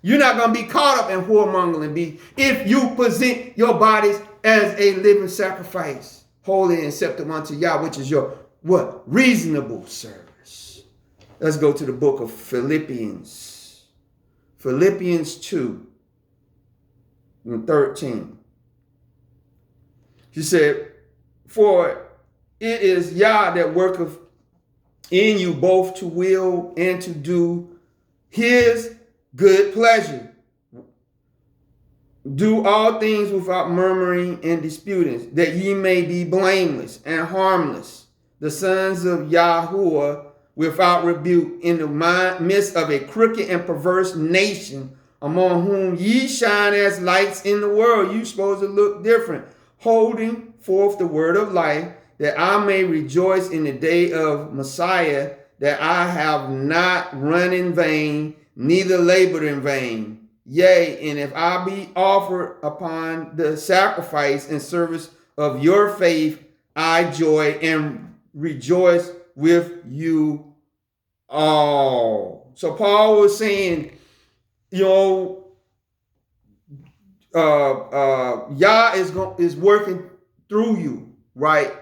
You're not going to be caught up in whoremongering if you present your bodies as a living sacrifice, holy and acceptable unto Yah, which is your what? Reasonable service. Let's go to the book of Philippians. Philippians 2:13. He said, for it is Yah that worketh in you both to will and to do his good pleasure. Do all things without murmuring and disputing, that ye may be blameless and harmless, the sons of Yahuwah, without rebuke, in the midst of a crooked and perverse nation, among whom ye shine as lights in the world. You supposed to look different, holding forth the word of life, that I may rejoice in the day of Messiah, that I have not run in vain, neither labored in vain. Yea, and if I be offered upon the sacrifice and service of your faith, I joy and rejoice with you all. So Paul was saying, Yah is working through you, right,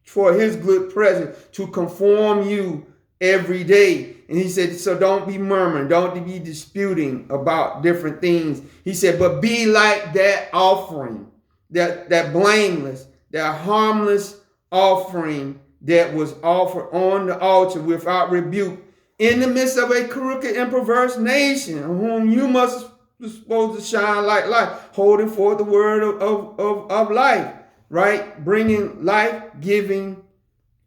for his good pleasure, to conform you every day. And he said, so don't be murmuring, don't be disputing about different things. He said, but be like that offering, that blameless, that harmless offering that was offered on the altar without rebuke, in the midst of a crooked and perverse nation, whom you must be supposed to shine like light, holding forth the word of life, right? Bringing life-giving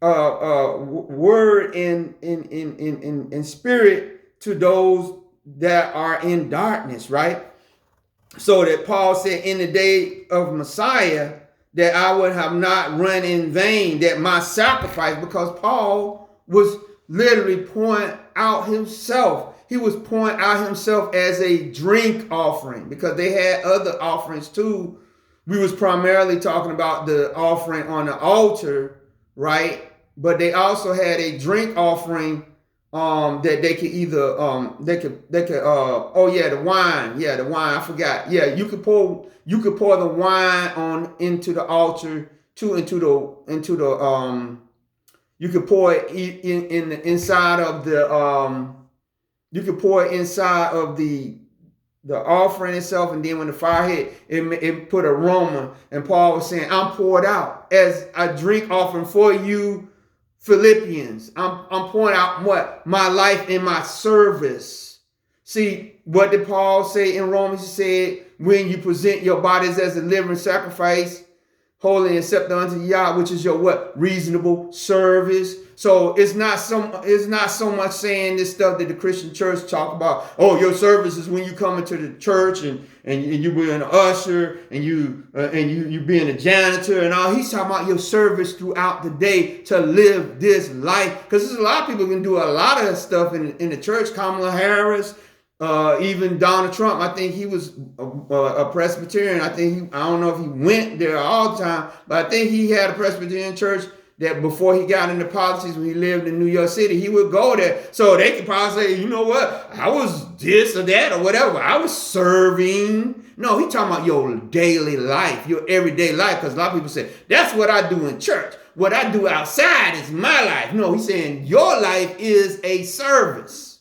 word in spirit to those that are in darkness, right? So that Paul said, in the day of Messiah, that I would have not run in vain, that my sacrifice, because Paul was literally pouring out himself. He was pouring out himself as a drink offering, because they had other offerings too. We was primarily talking about the offering on the altar, right? But they also had a drink offering that they could either the wine, I forgot. Yeah, you could pour the wine on into the altar too, you could pour it inside of the the offering itself, and then when the fire hit, it put aroma. And Paul was saying, I'm poured out as a drink offering for you, Philippians. I'm pouring out what? My life in my service. See, what did Paul say in Romans? He said, when you present your bodies as a living sacrifice, holy and acceptable unto Yah, which is your what? Reasonable service. So it's not so much saying this stuff that the Christian church talk about. Oh, your service is when you come into the church and you being an usher and you being a janitor and all. He's talking about your service throughout the day to live this life. Because there's a lot of people who can do a lot of stuff in the church. Kamala Harris, even Donald Trump. I think he was a Presbyterian. I don't know if he went there all the time, but I think he had a Presbyterian church that before he got into politics, when he lived in New York City, he would go there. So they could probably say, you know what? I was this or that or whatever. I was serving. No, he's talking about your daily life, your everyday life. Because a lot of people say, that's what I do in church. What I do outside is my life. No, he's saying your life is a service.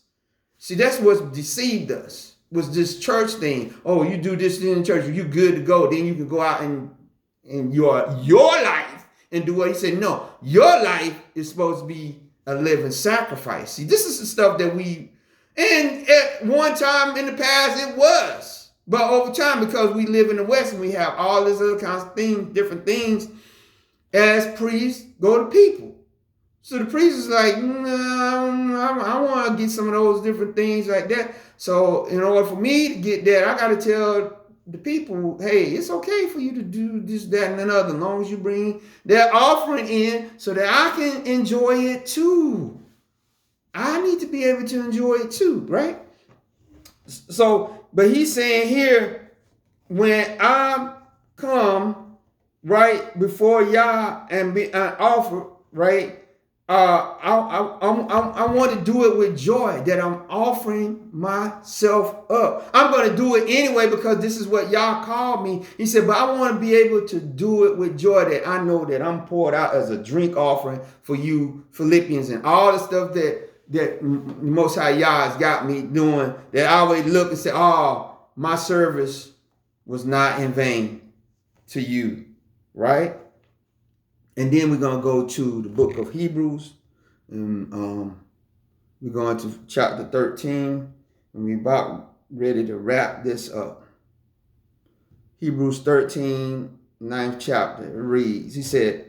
See, that's what deceived us, was this church thing. Oh, you do this in church, you good to go. Then you can go out and your life and do what he said. No, your life is supposed to be a living sacrifice. See, this is the stuff that and at one time in the past it was. But over time, because we live in the West and we have all these other kinds of things, different things, as priests go to people. So the priest is like, I want to get some of those different things like that. So in order for me to get that, I got to tell the people, hey, it's okay for you to do this, that, and another, as long as you bring that offering in so that I can enjoy it too. I need to be able to enjoy it too, right? So, but he's saying here, when I come right before Yah and be offer, right? I want to do it with joy, that I'm offering myself up. I'm going to do it anyway because this is what Yah called me. He said, but I want to be able to do it with joy, that I know that I'm poured out as a drink offering for you, Philippians, and all the stuff that Most High Yah has got me doing, that I always look and say, oh, my service was not in vain to you, right? And then we're going to go to the book of Hebrews. And we're going to chapter 13. And we're about ready to wrap this up. Hebrews 13, 9th chapter. It reads, he said,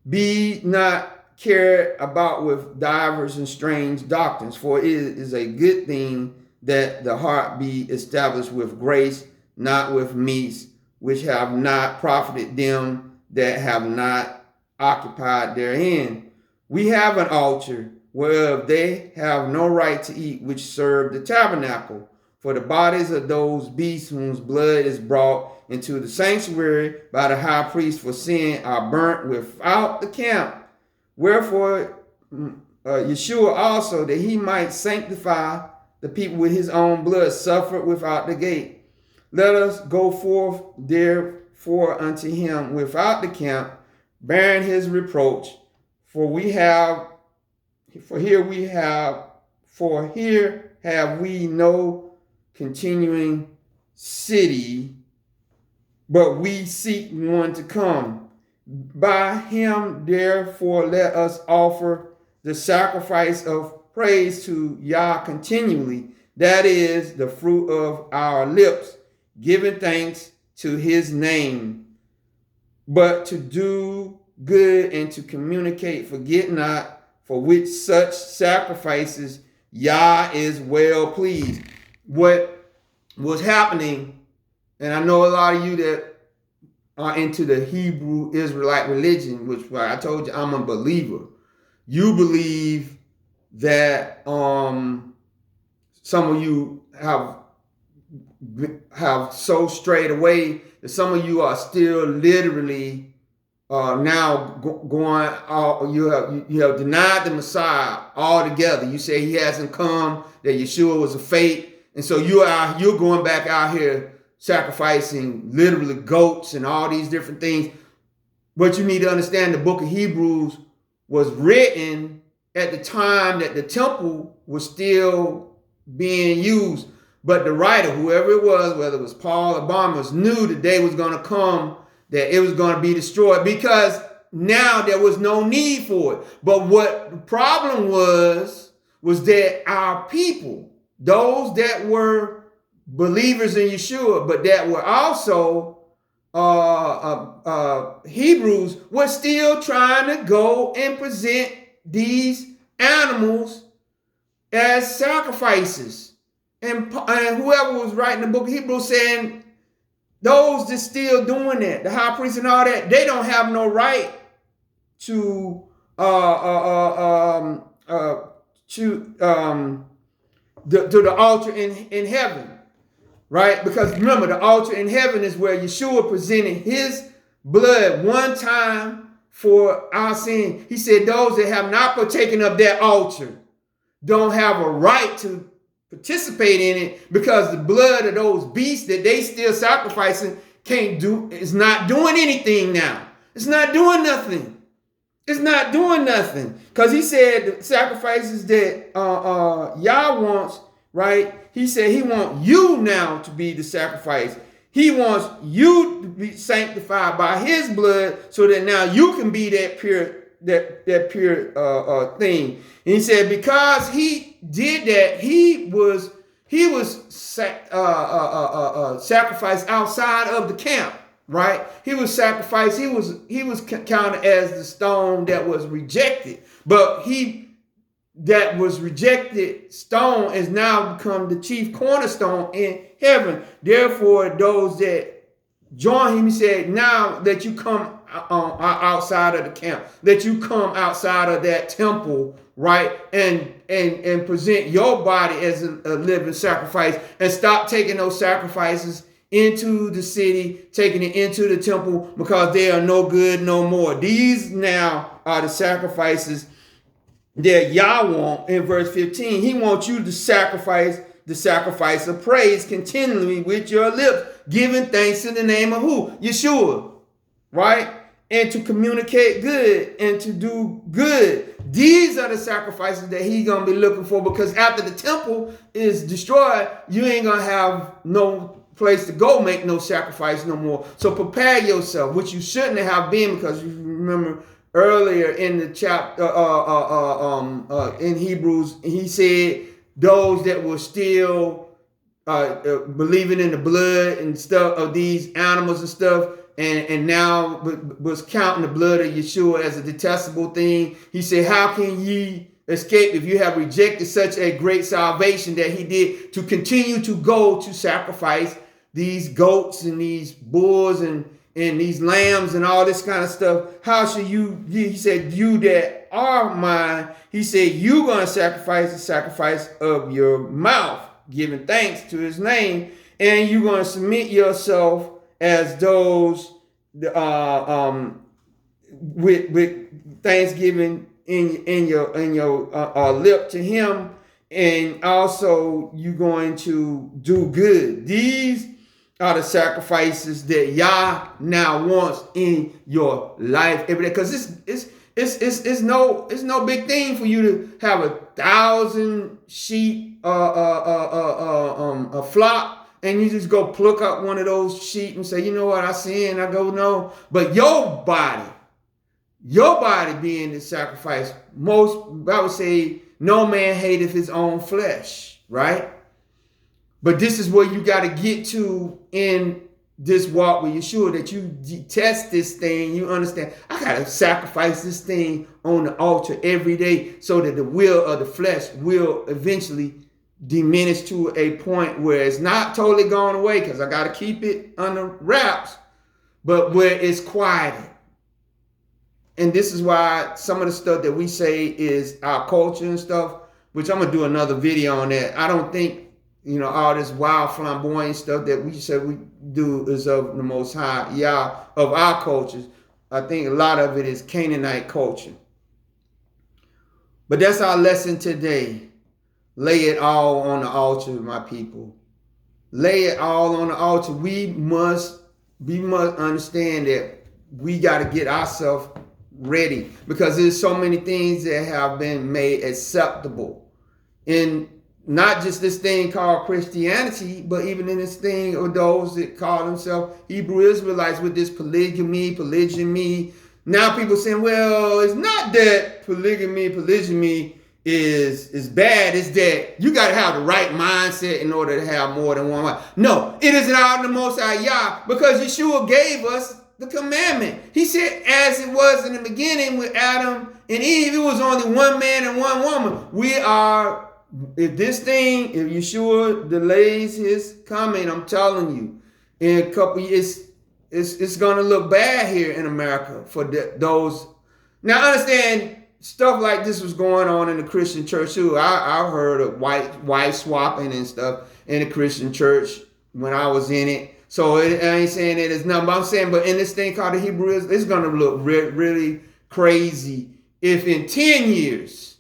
be not carried about with divers and strange doctrines, for it is a good thing that the heart be established with grace, not with meats, which have not profited them that have not occupied therein. We have an altar whereof they have no right to eat, which serve the tabernacle. For the bodies of those beasts whose blood is brought into the sanctuary by the high priest for sin are burnt without the camp. Wherefore Yeshua also, that he might sanctify the people with his own blood, suffered without the gate. Let us go forth therefore unto him without the camp, bearing his reproach, for here have we no continuing city, but we seek one to come. By him therefore let us offer the sacrifice of praise to Yah continually, that is the fruit of our lips, giving thanks to his name. But to do good and to communicate, forget not, for which such sacrifices Yah is well pleased. What was happening, and I know a lot of you that are into the Hebrew Israelite religion, which I told you I'm a believer. You believe that some of you have so strayed away that some of you are still literally now going. You have denied the Messiah altogether. You say he hasn't come, that Yeshua was a fake, and so you're going back out here sacrificing literally goats and all these different things. But you need to understand the book of Hebrews was written at the time that the temple was still being used. But the writer, whoever it was, whether it was Paul or Barnabas, knew the day was going to come that it was going to be destroyed, because now there was no need for it. But what the problem was that our people, those that were believers in Yeshua, but that were also Hebrews, were still trying to go and present these animals as sacrifices. And whoever was writing the book of Hebrews saying, those that still doing that, the high priest and all that, they don't have no right to the altar in heaven, right? Because remember, the altar in heaven is where Yeshua presented his blood one time for our sin. He said those that have not partaken of that altar don't have a right to participate in it, because the blood of those beasts that they still sacrificing is not doing anything now. It's not doing nothing. It's not doing nothing. Because he said the sacrifices that Yah wants, right? He said he wants you now to be the sacrifice. He wants you to be sanctified by his blood, so that now you can be that pure thing. And he said because he did that, he was sacrificed outside of the camp, right? He was sacrificed. He was counted as the stone that was rejected, but that was rejected stone has now become the chief cornerstone in heaven. Therefore, those that join him, he said, now that you come outside of the camp, that you come outside of that temple, right, and present your body as a living sacrifice, and stop taking those sacrifices into the city, taking it into the temple, because they are no good no more. These now are the sacrifices that Yah want. In verse 15, he wants you to sacrifice the sacrifice of praise continually with your lips, giving thanks in the name of who? Yeshua, right? And to communicate good and to do good. These are the sacrifices that he's going to be looking for, because after the temple is destroyed, you ain't going to have no place to go make no sacrifice no more. So prepare yourself, which you shouldn't have been, because you remember earlier in the chapter in Hebrews, he said those that were still believing in the blood and stuff of these animals and stuff, and now was counting the blood of Yeshua as a detestable thing. He said, how can ye escape if you have rejected such a great salvation that he did, to continue to go to sacrifice these goats and these bulls and these lambs and all this kind of stuff? How should you, he said, you that are mine, he said, you going to sacrifice the sacrifice of your mouth, giving thanks to his name, and you're going to submit yourself as those with thanksgiving in your lip to him, and also you're going to do good. These are the sacrifices that Yah now wants in your life every day. Because it's no big thing for you to have 1,000 sheep, a flock, and you just go pluck up one of those sheep and say, you know what, I sin, I go, no. But your body being the sacrifice, I would say, no man hateth his own flesh, right? But this is where you got to get to in this walk with Yeshua, that you detest this thing. You understand, I got to sacrifice this thing on the altar every day, so that the will of the flesh will eventually diminish to a point where it's not totally gone away, because I got to keep it under wraps, but where it's quieted. And this is why some of the stuff that we say is our culture and stuff, which I'm going to do another video on that. I don't think, all this wild flamboyant stuff that we say we do is of the Most High, Yah, of our cultures. I think a lot of it is Canaanite culture. But that's our lesson today. Lay it all on the altar, my people. Lay it all on the altar. We must understand that we got to get ourselves ready, because there's so many things that have been made acceptable in not just this thing called Christianity, but even in this thing of those that call themselves Hebrew Israelites with this polygyny. Now people saying, well, it's not that polygyny is bad. It's that you got to have the right mindset in order to have more than one wife. No, it is not the Most High Yah, because Yeshua gave us the commandment. He said, as it was in the beginning with Adam and Eve, it was only one man and one woman. If Yeshua delays his coming, I'm telling you, in a couple years, it's going to look bad here in America for those. Now, understand, stuff like this was going on in the Christian church too. I heard of wife swapping and stuff in the Christian church when I was in it. So I ain't saying that it's nothing, but I'm saying, but in this thing called the Hebrew, it's going to look really crazy if in 10 years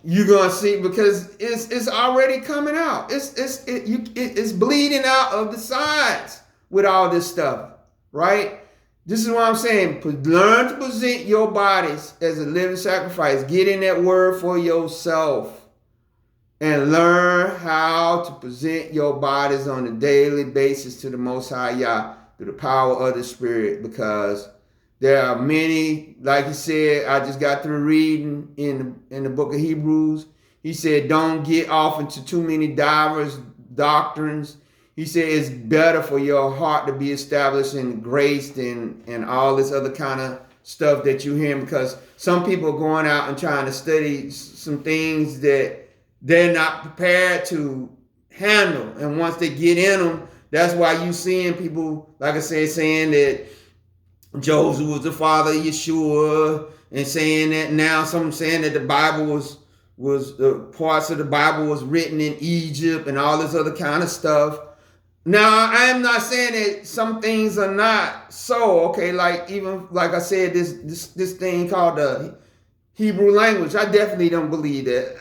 you're going to see, because it's already coming out. It's bleeding out of the sides with all this stuff, right? This is what I'm saying. Learn to present your bodies as a living sacrifice. Get in that word for yourself and learn how to present your bodies on a daily basis to the Most High Yah through the power of the Spirit, because there are many, like he said, I just got through reading in the book of Hebrews. He said, don't get off into too many diverse doctrines. He said it's better for your heart to be established in grace and all this other kind of stuff that you hear, because some people are going out and trying to study some things that they're not prepared to handle. And once they get in them, that's why you seeing people, like I said, saying that Joseph was the father of Yeshua, and saying that now some saying that the Bible was parts of the Bible was written in Egypt and all this other kind of stuff. Now, I am not saying that some things are not so, okay, like even like I said, this thing called the Hebrew language, I definitely don't believe that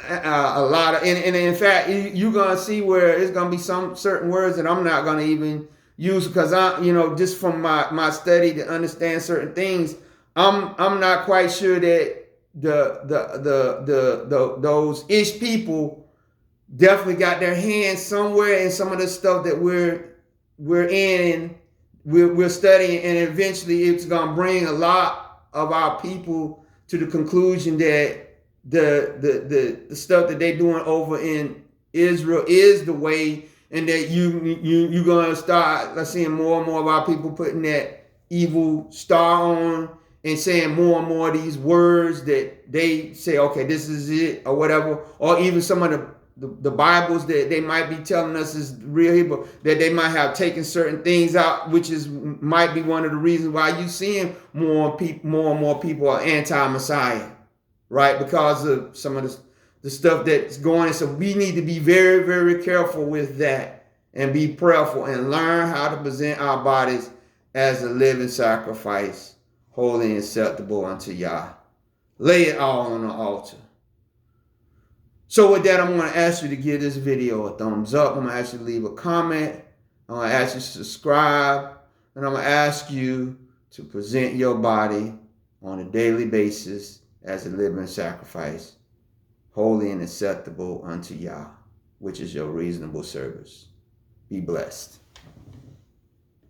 a lot of, and in fact, you're gonna see where it's gonna be some certain words that I'm not gonna even use, because just from my study to understand certain things, I'm not quite sure that those ish people definitely got their hands somewhere in some of the stuff that we're studying, and eventually it's gonna bring a lot of our people to the conclusion that the stuff that they're doing over in Israel is the way, and that you're gonna start seeing more and more of our people putting that evil star on and saying more and more of these words that they say, okay, this is it, or whatever, or even some of the Bibles that they might be telling us is real Hebrew, that they might have taken certain things out, which might be one of the reasons why you seeing more and more people are anti-Messiah, right? Because of some of the stuff that's going on. So we need to be very, very careful with that and be prayerful and learn how to present our bodies as a living sacrifice, holy and acceptable unto Yah. Lay it all on the altar. So with that, I'm going to ask you to give this video a thumbs up. I'm going to ask you to leave a comment. I'm going to ask you to subscribe. And I'm going to ask you to present your body on a daily basis as a living sacrifice, holy and acceptable unto Yah, which is your reasonable service. Be blessed.